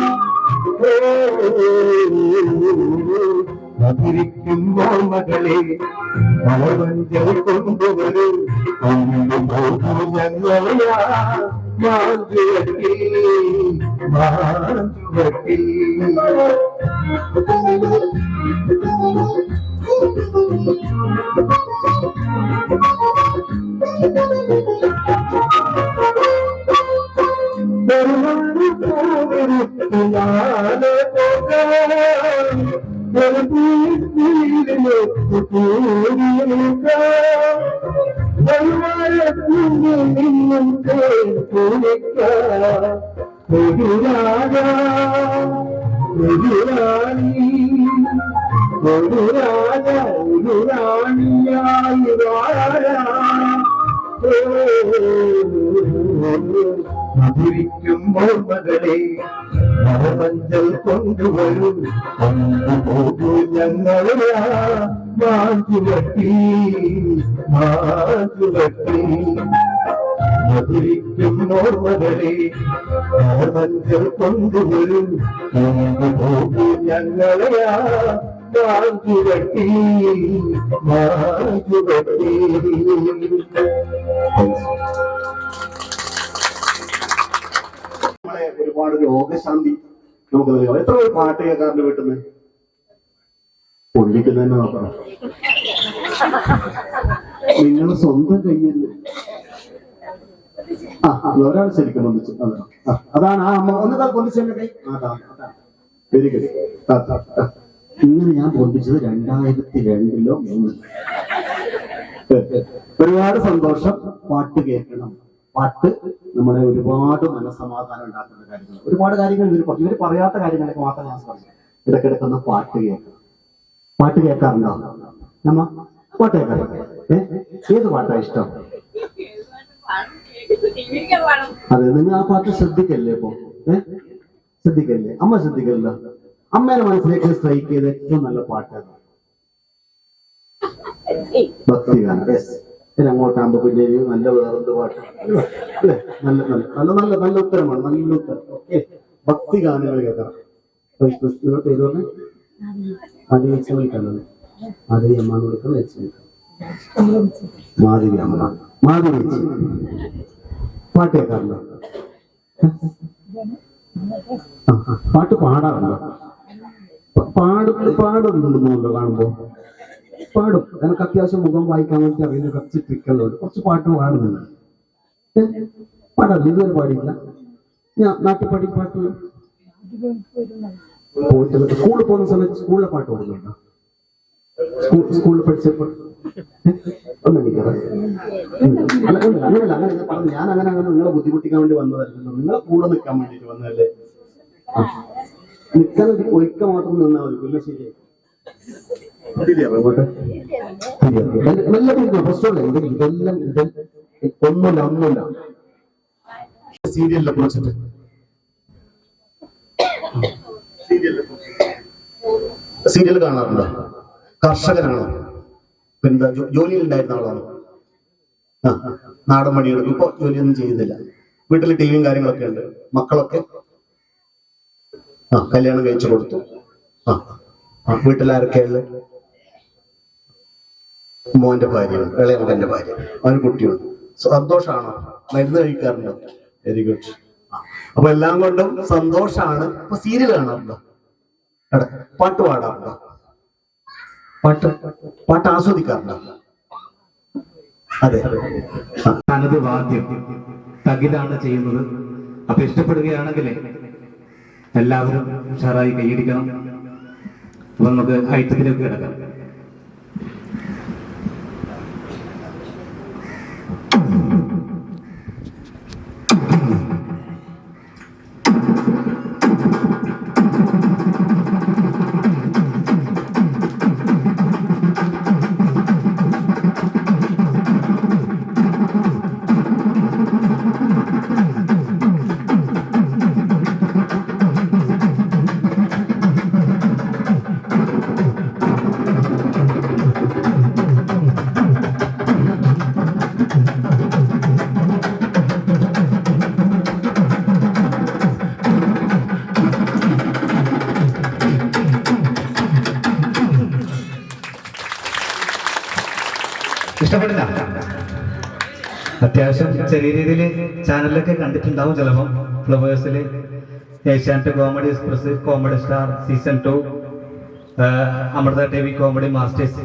മധുരിക്കുമ്പോൾ മകളെ മലമഞ്ചൽ കൊണ്ടുവരും കൊണ്ടുപോകും ഞങ്ങളെയാ മാഞ്ചുവട്ടി മാഞ്ചുവട്ടി. ഒരു രാജ ഒരു റാണി ഒരു രാജ ഒരു റാണിയായി മധുരിക്കുമ്പോൾ മകളെ മലമഞ്ചൽ കൊണ്ടുവരും കൊണ്ടുപോകൂ ഞങ്ങളെയാ മാഞ്ചുവട്ടി മാഞ്ചുവട്ടി. മധുരിക്കുമ്പോൾ മകളെ മലമഞ്ചൽ കൊണ്ടുവരും കൊണ്ടുപോകൂ ഞങ്ങളെയാ മാഞ്ചുവട്ടി മാഞ്ചുവട്ടി. ഒരുപാട് രോഗശാന്തി നമുക്ക് നൽകാം. എത്ര ഒരു പാട്ട് കേൾക്കാറുണ്ട് വീട്ടിൽ നിന്ന്? പൊള്ളിക്കുന്നതന്നെ നോക്കണം. നിങ്ങൾ സ്വന്തം കയ്യിൽ ഒരാൾ ശരിക്കും പൊന്തിച്ചു. അതാണ് ആ അമ്മ ഒന്ന് പൊന്തിച്ചെന്നെ കൈ. അതാണ് വെരി ഗുഡ്. ഇങ്ങനെ ഞാൻ പൊന്തിച്ചത് 2002-ലോ 2003-ലോ. ഒരുപാട് സന്തോഷം. പാട്ട് കേൾക്കണം. പാട്ട് നമ്മളെ ഒരുപാട് മനസ്സമാധാനം ഉണ്ടാക്കുന്ന കാര്യങ്ങൾ, ഒരുപാട് കാര്യങ്ങൾ ഇവർ പറയാത്ത കാര്യങ്ങളൊക്കെ മാത്രം ഞാൻ പറഞ്ഞു. ഇടയ്ക്കിടയ്ക്കൊന്ന് പാട്ട് കേൾക്കണം. പാട്ട് കേൾക്കാറുണ്ടോ നമ്മ? പാട്ട് കേൾക്കാറുണ്ട്. ഏത് പാട്ടാ ഇഷ്ടം? അതെ, നിങ്ങൾ ആ പാട്ട് ശ്രദ്ധിക്കല്ലേ? ഇപ്പൊ ശ്രദ്ധിക്കല്ലേ? അമ്മ ശ്രദ്ധിക്കല്ലോ? അമ്മേനെ മനസ്സിലേക്ക് സ്ട്രൈക്ക് ചെയ്ത ഏറ്റവും നല്ല പാട്ട് ഭക്തിഗാനം. അങ്ങോട്ടാകുമ്പോ പിന്നെ നല്ല വേറെന്ത് പാട്ട് അല്ലേ? നല്ല നല്ല നല്ല നല്ല നല്ല ഉത്തരമാണ്. നല്ല ഉത്തരം. ഓക്കെ, ഭക്തിഗാനങ്ങൾ കേൾക്കണം. നിങ്ങൾ പേര് പറഞ്ഞേ? മാധവി വെച്ച് വിളിക്കാനല്ലേ? മാധവി അമ്മ എന്ന് വിളിക്കണം. വെച്ച് വിളിക്കണം. മാധവി അമ്മ. മാധവി വെച്ച് പാട്ട് കേൾക്കാറുണ്ടോ? പാട്ട് പാടാറുണ്ടോ? പാടുന്നുണ്ടോ? കാണുമ്പോ പാടും. എനിക്ക് അത്യാവശ്യം മുഖം വായിക്കാൻ വേണ്ടി അറിയുന്ന കുറച്ച് ട്രിക്കുകളുണ്ട്. കുറച്ച് പാട്ട് പാടുന്നുണ്ട്. പാടാറില്ല? ഇതുവരെ പാടിയില്ല. ഞാൻ നാട്ടുപാടി പാട്ട് പോയിട്ട് സ്കൂളിൽ പോകുന്ന സമയത്ത് സ്കൂളിലെ പാട്ട് പാടുന്നുണ്ടോ? സ്കൂളിൽ പഠിച്ചപ്പോൾ ഒന്നും അങ്ങനെയല്ല. അങ്ങനെ പറഞ്ഞു. ഞാൻ അങ്ങനെ നിങ്ങളെ ബുദ്ധിമുട്ടിക്കാൻ വേണ്ടി വന്നതല്ലല്ലോ. നിങ്ങളെ കൂടെ നിൽക്കാൻ വേണ്ടിട്ട് വന്നതല്ലേ? നിൽക്കാൻ ഒരിക്ക മാത്രം നിന്നാൽ മതി. പിന്നെ ശരിയായി. ഒന്നുമില്ല. സീരിയലിനെ കുറിച്ചിട്ട് സീരിയൽ കാണാറുണ്ടോ? കർഷകനാണോ? പിന്നെ ജോലിയിൽ ഉണ്ടായിരുന്ന ആളാണോ? നാടൻ പണിയെടുക്കും. ഇപ്പൊ ജോലിയൊന്നും ചെയ്യുന്നില്ല. വീട്ടിൽ ടിവിയും കാര്യങ്ങളൊക്കെ ഉണ്ട്. മക്കളൊക്കെ കല്യാണം കഴിച്ചു കൊടുത്തു. വീട്ടിലാരൊക്കെയുള്ളത്? മോന്റെ ഭാര്യയുണ്ട്, ഇളയ മകന്റെ ഭാര്യ, അവന് കുട്ടിയുണ്ട്. സന്തോഷാണോ? മരുന്ന് കഴിക്കാറുണ്ടോ? Very good. അപ്പൊ എല്ലാം കൊണ്ടും സന്തോഷാണ്. ഇപ്പൊ സീരിയൽ കാണാറുണ്ടോ? പാട്ട് പാടാറുണ്ടോ? പാട്ട് ആസ്വദിക്കാറുണ്ടോ? അതെ. തനത് വാദ്യം തകിലാണ് ചെയ്യുന്നത്. അപ്പൊ ഇഷ്ടപ്പെടുകയാണെങ്കിൽ എല്ലാവരും ഉഷാറായി കൈയടിക്കണം. അപ്പൊ നമുക്ക് ഐറ്റത്തിലേക്ക് കിടക്കാം. ഇഷ്ടപ്പെടില്ല? അത്യാവശ്യം ചെറിയ രീതിയിൽ ചാനലിലൊക്കെ കണ്ടിട്ടുണ്ടാവും ചിലപ്പോൾ. ഫ്ലവേഴ്സിൽ, Asianet comedy express, comedy star season 2, Amrita TV comedy masters,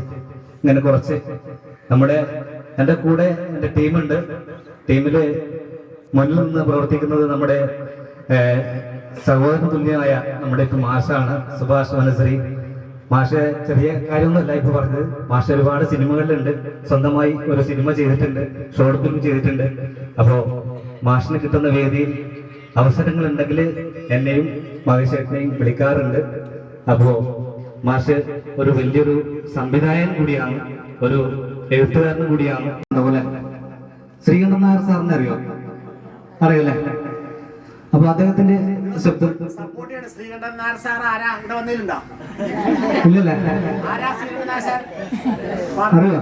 ഇങ്ങനെ കുറച്ച്. എൻ്റെ കൂടെ എൻ്റെ ടീമുണ്ട്. ടീമില് മുന്നിൽ നിന്ന് പ്രവർത്തിക്കുന്നത് നമ്മുടെ സഹോദര തുല്യമായ നമ്മുടെ മാഷാണ്, സുഭാഷ് മനശ്രീ. മാഷ് ചെറിയ കാര്യമൊന്നുമല്ല ഇപ്പൊ പറഞ്ഞത്. മാഷ് ഒരുപാട് സിനിമകളിലുണ്ട്. സ്വന്തമായി ഒരു സിനിമ ചെയ്തിട്ടുണ്ട്, ഷോർട്ട് ഫിലിം ചെയ്തിട്ടുണ്ട്. അപ്പോ മാഷിന് കിട്ടുന്ന വേദിയിൽ അവസരങ്ങൾ ഉണ്ടെങ്കിൽ എന്നെയും മഹേഷേട്ടനെയും വിളിക്കാറുണ്ട്. അപ്പോ മാഷ് ഒരു വലിയൊരു സംവിധായകൻ കൂടിയാണ്, ഒരു എഴുത്തുകാരൻ കൂടിയാണ്. അതുപോലെ ശ്രീകണ്ഠൻ നായർ സാറിനെ അറിയില്ലേ? അപ്പൊ അദ്ദേഹത്തിന്റെ ശബ്ദം ശ്രീകണ്ഠൻ നായർ സാർ ആരാ? ഇവിടെ വന്നിട്ടുണ്ടോ? ഇല്ലല്ലേ? ആരാ ശ്രീകണ്ഠൻ നായർ സാർ? അറിയോ?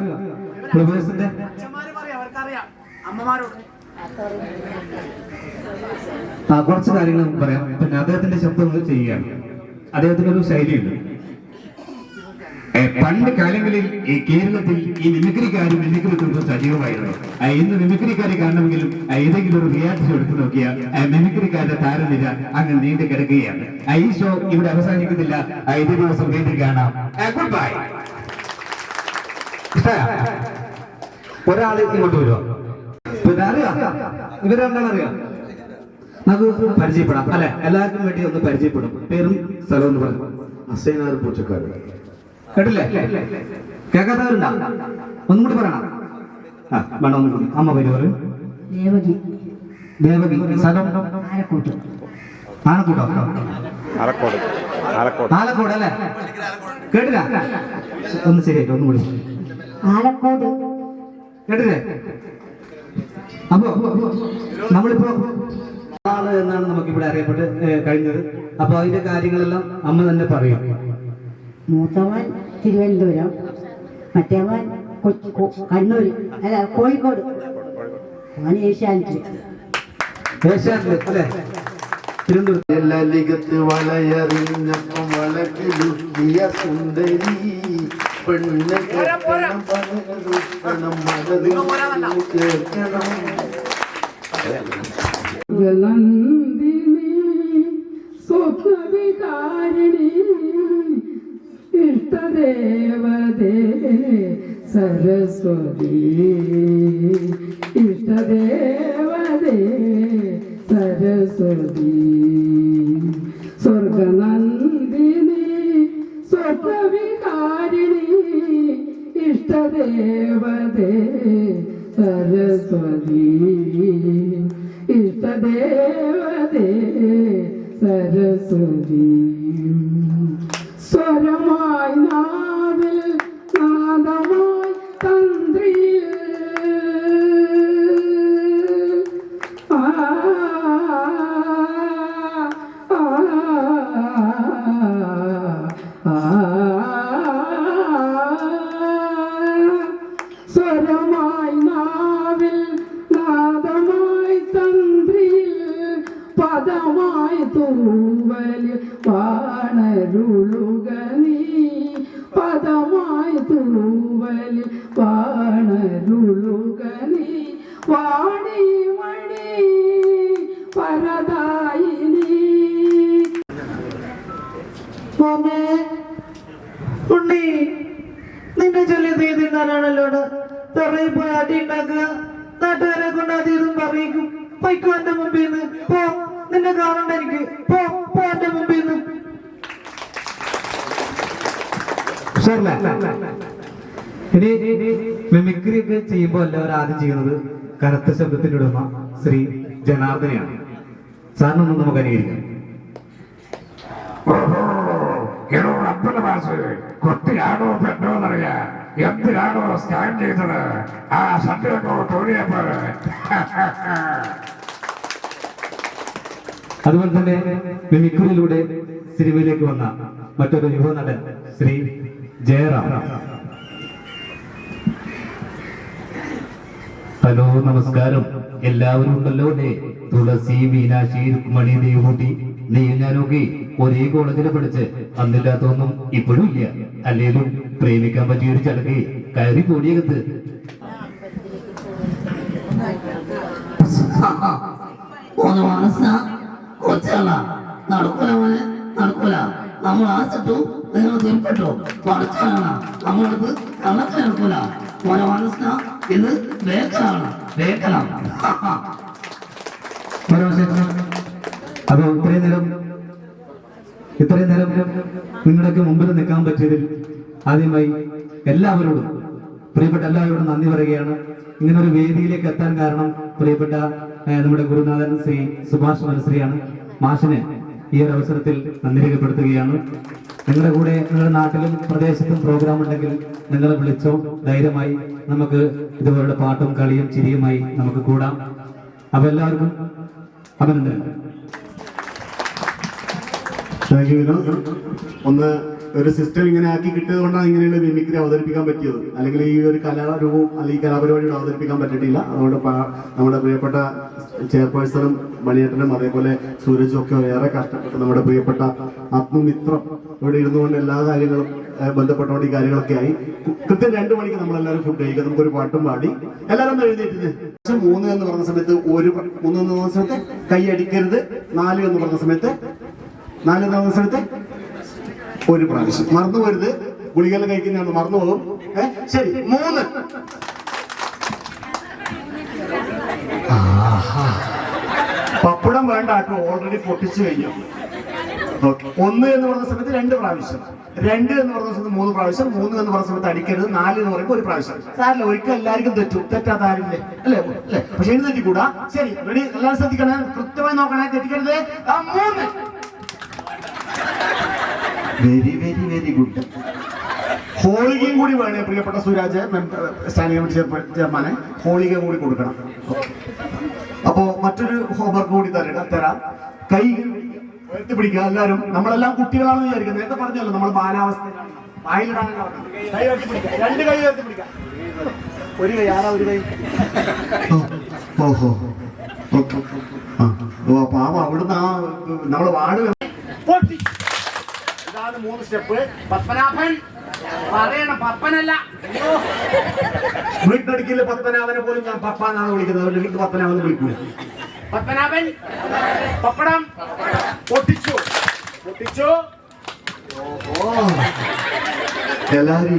ഫ്ലവേഴ്സിന്റെ അച്ഛന്മാര് പറയാം, അവർക്കറിയാം. അമ്മമാരോട് കുറച്ച് കാര്യങ്ങൾ നമുക്ക് പറയാം. പിന്നെ അദ്ദേഹത്തിന്റെ ശബ്ദം ചെയ്യുകയാണ്. അദ്ദേഹത്തിന് ഒരു ശൈലിയുണ്ട്. പണ്ട് കാലങ്ങളിൽ ഈ കേരളത്തിൽ ഈ മിമിക്രിക്കാരും മിമിക്രി ഗ്രൂപ്പും സജീവമായിരുന്നു. ഇന്ന് മിമിക്രിക്കാരെ കാണണമെങ്കിലും ഏതെങ്കിലും ഒരു റിയാലിറ്റി എടുത്തു നോക്കിയാൽ മിമിക്രിക്കാരുടെ താരനിര അങ്ങ് നീണ്ടു കിടക്കുകയാണ്. ഈ ഷോ ഇവിടെ അവസാനിക്കുന്നില്ല. ഇതേ ദിവസം വീണ്ടും കാണാം. Good bye. ഒരാള് ഇങ്ങോട്ട് വരുമോ? അറിയാം, ഇവരെന്താണെന്നറിയാം. നമുക്ക് പരിചയപ്പെടാം അല്ലെ? എല്ലാവർക്കും വേണ്ടി ഒന്ന് പരിചയപ്പെടും. പേരും സ്ഥലവും എന്ന് പറഞ്ഞു. അസൈനാർ പൂച്ചക്കാട്. കേട്ടില്ലേ? കേൾക്കാത്തവരുണ്ടാ? ഒന്നും കൂടി പറയണം. വേണം ഒന്നും കൂടി. അമ്മ പേര് പറയും. ദേവകി. സ്ഥലം ആലക്കോട്ടോ? ആലക്കോട് അല്ലേ? കേട്ടില്ല? ഒന്ന് ശരിയായിട്ട് ഒന്നും കൂടി. ആലക്കോട് കേട്ടില്ലേ? അപ്പോ നമ്മളിപ്പോ ആള് എന്നാണ് നമുക്കിവിടെ അറിയപ്പെട്ട് കഴിഞ്ഞത്. അപ്പൊ അതിന്റെ കാര്യങ്ങളെല്ലാം അമ്മ തന്നെ പറയും. മൂത്തവൻ തിരുവനന്തപുരം, മറ്റേവൻ കണ്ണൂര്, അല്ല കോഴിക്കോട്. അവൻ ഏഷ്യാനെറ്റ് അല്ലേ? തിരുവനന്തപുരത്ത് വളയറിഞ്ഞപ്പം വളക്കിലുക്കിയ സുന്ദരി പെണ്ണ് കേൾക്കണം സ്വപ്നവികാരിണി ഇഷ്ടദേവതേ സരസ്വതി ഇഷ്ടദേവതേ സരസ്വതി സ്വർഗനന്ദിനി സ്വപ്നവികാരിണി ഇഷ്ടദേവതേ സരസ്വതി ഇഷ്ടദേവതേ സരസ്വതി സ്വരമായി നാവിൽ നാദമായി തന്ത്രിയിൽ സ്വരമായി നാവിൽ നാദമായി തന്ത്രിയിൽ പദമായി തൂവലിൽ വാണരുളുക നീ പദമായി തൂവലിൽ വാണരുളുക നീ വാണി മണി പരദായിനി. മോനെ ഉണ്ണി, നിന്നെ ചൊല്ലി തീർന്നാണല്ലോ തറയിൽ പോയി അടി ഉണ്ടാക്കുക. നാട്ടുകാരെ കൊണ്ട് അതീതും പറയിക്കും. പൈക്കോ എന്റെ മുമ്പിൽ നിന്ന് പോ, നിന്നെ കാണണ്ട എനിക്ക്. പോ എന്റെ മുമ്പിൽ നിന്ന്. ഇനി മിമിക്രി ഒക്കെ ചെയ്യുമ്പോൾ എല്ലാവരും ആദ്യം ചെയ്യുന്നത് കനത്ത ശബ്ദത്തിന്റെ ഉടമ ശ്രീ ജനാർദ്ദനെയാണ്. സാറിനൊന്നും നമുക്ക് അനുകരിക്കാം. കുട്ടിയാണോ പെണ്ണോ എന്നറിയാ, എന്തിനാണോ സ്കാൻ ചെയ്തത്? ആ സത്യമൊക്കെ തോന്നിയ പോലെ. അതുപോലെ തന്നെ മിമിക്രിയിലൂടെ സിനിമയിലേക്ക് വന്ന മറ്റൊരു യുവ നടൻ ശ്രീ ജയറാം. ഹലോ, നമസ്കാരം. എല്ലാവരും ഉണ്ടല്ലോ അല്ലേ? തുളസി, മീനാക്ഷി, രുക്മണി, ദേവൂട്ടി, നീയും ഞാനൊക്കെ ഒരേ കോളേജിൽ പഠിച്ച് അന്നില്ലാത്തൊന്നും ഇപ്പോഴും ഇല്ല. അല്ലേലും പ്രേമിക്കാൻ പറ്റിയൊരു ചടങ്ങ് കയറി കൂടിയകത്ത്. കൊച്ചല്ല നടക്കൂല മോനെ, നടക്കൂല. നമ്മൾ ആശിട്ടു, നിങ്ങൾ തീർപ്പെട്ടു. പഠിച്ചാണ് നമ്മളടുത്ത് കള്ളത്തിൽ നടക്കൂല മോനെ. മനസ്സിന ഇത് ബേക്കലാണ്, ബേക്കലാണ്. അപ്പൊ ഇത്രയും നേരം നിങ്ങളൊക്കെ മുമ്പിൽ നിൽക്കാൻ പറ്റിയതിൽ ആദ്യമായി എല്ലാവരോടും, പ്രിയപ്പെട്ട എല്ലാവരോടും നന്ദി പറയുകയാണ്. ഇങ്ങനെ ഒരു വേദിയിലേക്ക് എത്താൻ കാരണം പ്രിയപ്പെട്ട നമ്മുടെ ഗുരുനാഥൻ ശ്രീ സുഭാഷ് മനശ്രീയാണ്. മാഷിന് ഈ ഒരു അവസരത്തിൽ നന്ദി രേഖപ്പെടുത്തുകയാണ്. നിങ്ങളുടെ കൂടെ നിങ്ങളുടെ നാട്ടിലും പ്രദേശത്തും പ്രോഗ്രാം ഉണ്ടെങ്കിൽ നിങ്ങളെ വിളിച്ചോ, ധൈര്യമായി നമുക്ക് ഇതുപോലുള്ള പാട്ടും കളിയും ചിരിയുമായി നമുക്ക് കൂടാം. അപ്പൊ എല്ലാവർക്കും അഭിനന്ദനം. ഒന്ന് ഒരു സിസ്റ്റം ഇങ്ങനെ ആക്കി കിട്ടിയത് കൊണ്ടാണ് ഇങ്ങനെയുള്ള മിമിക്രി അവതരിപ്പിക്കാൻ പറ്റിയത്. അല്ലെങ്കിൽ ഈ ഒരു കലാരൂപവും അല്ലെങ്കിൽ ഈ കലാപരിപാടിയോട് അവതരിപ്പിക്കാൻ പറ്റിയിട്ടില്ല. അതുകൊണ്ട് നമ്മുടെ പ്രിയപ്പെട്ട ചെയർപേഴ്സണും മണിയേട്ടനും അതേപോലെ സൂരജും ഒക്കെ ഏറെ കഷ്ടപ്പെട്ട് നമ്മുടെ പ്രിയപ്പെട്ട ആത്മമിത്രം ഇവിടെ ഇരുന്നുകൊണ്ട് എല്ലാ കാര്യങ്ങളും ബന്ധപ്പെട്ടുകൊണ്ട് ഈ കാര്യങ്ങളൊക്കെ ആയി. കൃത്യം 2 മണിക്ക് നമ്മളെല്ലാവരും ഫുഡ് കഴിക്കുക, നമുക്കൊരു പാട്ടും പാടി എല്ലാവരും ഒന്ന് എഴുന്നേറ്റ് 3 എന്ന് പറഞ്ഞ സമയത്ത് 3 എന്ന് പറഞ്ഞ സമയത്ത് കൈ അടിക്കരുത്. 4 എന്ന് പറഞ്ഞ സമയത്ത് 4 എന്ന് പറഞ്ഞ സമയത്ത് ഒരു പ്രാവശ്യം മറന്നു പോരുത്. ഗുളികെല്ലാം കഴിക്കുന്നതാണ്, മറന്നു പോകും. ശരി, 3. പപ്പടം വേണ്ട കേട്ടോ, ഓൾറെഡി പൊട്ടിച്ചു കഴിഞ്ഞു. 1 എന്ന് പറഞ്ഞ സമയത്ത് 2 പ്രാവശ്യം, 2 എന്ന് പറഞ്ഞ സമയത്ത് 3 പ്രാവശ്യം, 3 എന്ന് പറഞ്ഞ സമയത്ത് അടിക്കരുത്, 4 എന്ന് പറയുമ്പോൾ 1 പ്രാവശ്യം. സാറില്ല, ഒരിക്കലും എല്ലാവർക്കും തെറ്റും, തെറ്റാത്ത ആരില്ലേ അല്ലേ? അല്ലേ? പക്ഷെ എഴുതി തെറ്റിക്കൂടാ. ശരി, റെഡി? എല്ലാവരും ശ്രദ്ധിക്കണേ, കൃത്യമായി നോക്കണേ, തെറ്റിക്കരുത്. 3. Very very very good. ഹോളികയും കൂടി വേണേ പ്രിയപ്പെട്ട സുരാജ്, സ്റ്റാൻഡിംഗ് കമ്മിറ്റി ചെയർമാനെ, ഹോളിക കൂടി കൊടുക്കണം. അപ്പോ മറ്റൊരു ഹോംവർക്ക് കൂടി തരാം. കൈ ഉയർത്തി പിടിക്കുക എല്ലാവരും. നമ്മളെല്ലാം കുട്ടികളാണെന്ന് വിചാരിക്കുന്നത്. നേരത്തെ പറഞ്ഞല്ലോ നമ്മൾ ബാലാവസ്ഥ. വായിലിടാനല്ല പറഞ്ഞത്. കൈ ഉയർത്തി പിടിക്കുക, 2 കൈ ഉയർത്തി പിടിക്കുക. ഒരു കൈ, ആരാ ഒരു കൈ? ഓഹോ, ഓക്കെ. ഓ പാവം, അവിടുന്ന് ആ നമ്മള് വാർഡ്. ഇതാണ് 3 സ്റ്റെപ്പ്. പത്മനാഭൻ പറയണം, പപ്പനല്ല. വീട്ടിനടുക്കില്ല പത്മനാഭനെ പോലും ഞാൻ പപ്പാന്നാണ് വിളിക്കുന്നത്. അവരുടെ വീട്ടിൽ പത്മനാഭൻ വിളിക്കൂല. പത്മനാഭൻ പപ്പടം പൊട്ടിച്ചു. എല്ലാവരും